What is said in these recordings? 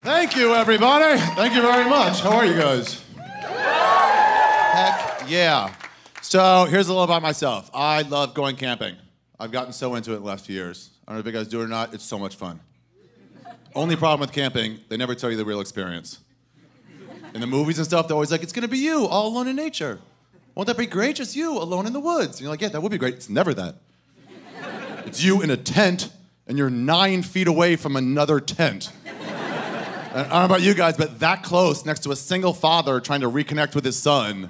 Thank you, everybody. Thank you very much. How are you guys? Heck yeah. So here's a little about myself. I love going camping. I've gotten so into it the last few years. I don't know if you guys do it or not. It's so much fun. Only problem with camping, they never tell you the real experience. In the movies and stuff, they're always like, it's gonna be you, all alone in nature. Won't that be great? Just you, alone in the woods. And you're like, yeah, that would be great. It's never that. It's you in a tent, and you're 9 feet away from another tent. I don't know about you guys, but that close next to a single father trying to reconnect with his son.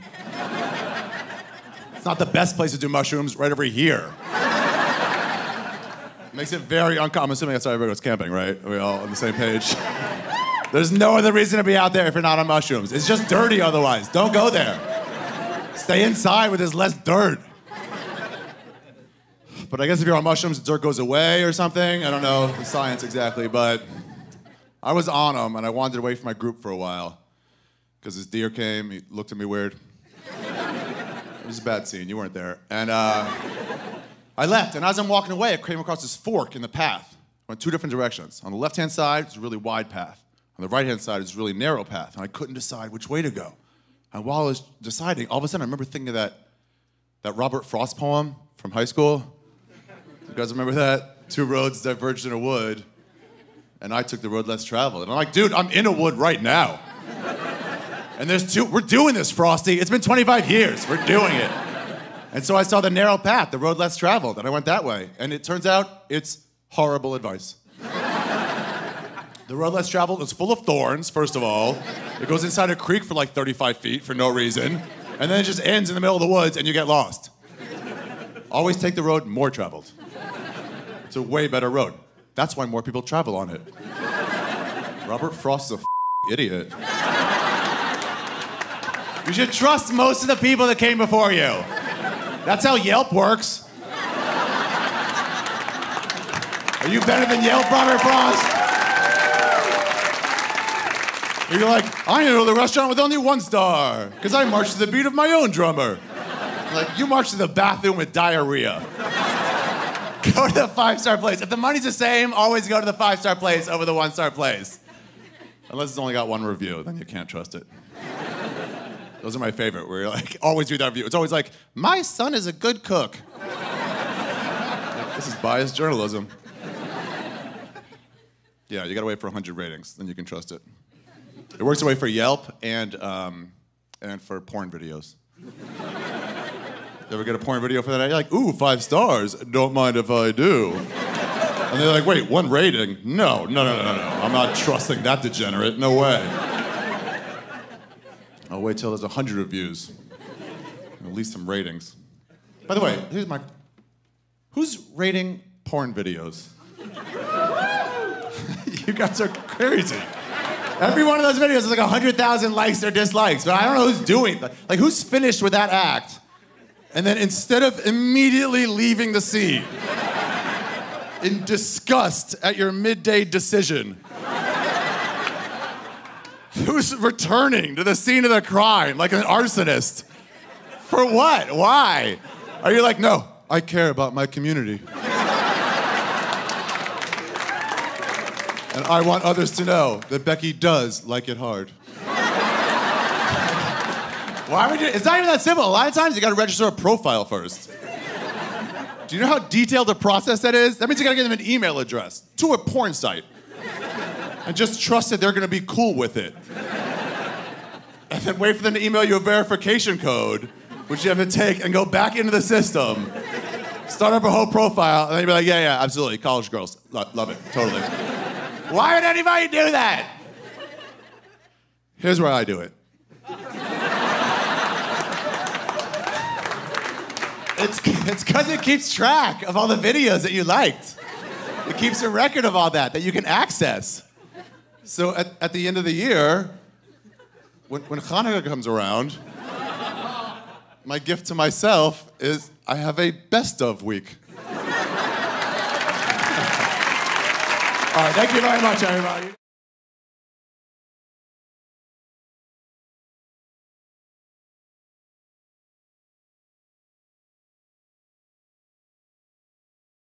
It's not the best place to do mushrooms, right over here. Makes it very uncomfortable. I'm assuming that's why everybody goes camping, right? Are we all on the same page? There's no other reason to be out there if you're not on mushrooms. It's just dirty otherwise. Don't go there. Stay inside where there's less dirt. But I guess if you're on mushrooms, the dirt goes away or something. I don't know the science exactly, but I was on them, and I wandered away from my group for a while because this deer came, he looked at me weird. It was a bad scene, you weren't there. And I left, and as I'm walking away, I came across this fork in the path. Went 2 different directions. On the left-hand side, it's a really wide path. On the right-hand side, it's a really narrow path, and I couldn't decide which way to go. And while I was deciding, all of a sudden, I remember thinking of that Robert Frost poem from high school. You guys remember that? 2 roads diverged in a wood, and I took the road less traveled. And I'm like, dude, I'm in a wood right now. And we're doing this, Frosty. It's been 25 years, we're doing it. And so I saw the narrow path, the road less traveled, and I went that way. And it turns out it's horrible advice. The road less traveled is full of thorns, first of all. It goes inside a creek for like 35 feet for no reason. And then it just ends in the middle of the woods and you get lost. Always take the road more traveled. It's a way better road. That's why more people travel on it. Robert Frost is a idiot. You should trust most of the people that came before you. That's how Yelp works. Are you better than Yelp, Robert Frost? You're like, I know the restaurant with only 1 star, because I marched to the beat of my own drummer. Like, you marched to the bathroom with diarrhea. Go to the 5-star place. If the money's the same, always go to the 5-star place over the 1-star place. Unless it's only got 1 review, then you can't trust it. Those are my favorite, where you're like, always read that review. It's always like, my son is a good cook. Like, this is biased journalism. Yeah, you gotta wait for 100 ratings, then you can trust it. It works the way for Yelp and for porn videos. You ever get a porn video for that? You're like, ooh, 5 stars. Don't mind if I do. And they're like, wait, 1 rating? No. I'm not trusting that degenerate. No way. I'll wait till there's 100 reviews. At least some ratings. By the way, who's rating porn videos? You guys are crazy. Every one of those videos is like 100,000 likes or dislikes, but I don't know who's doing that. Like, who's finished with that act? And then instead of immediately leaving the scene in disgust at your midday decision, who's returning to the scene of the crime like an arsonist? For what? Why? Are you like, no, I care about my community. And I want others to know that Becky does like it hard. Why would you? It's not even that simple. A lot of times you gotta register a profile first. Do you know how detailed a process that is? That means you gotta give them an email address to a porn site. And just trust that they're gonna be cool with it. And then wait for them to email you a verification code, which you have to take and go back into the system. Start up a whole profile, and then you'll be like, yeah, absolutely, college girls. Love it, totally. Why would anybody do that? Here's where I do it. It's because it keeps track of all the videos that you liked. It keeps a record of all that you can access. So at the end of the year, when Hanukkah comes around, my gift to myself is I have a best of week. All right, thank you very much, everybody.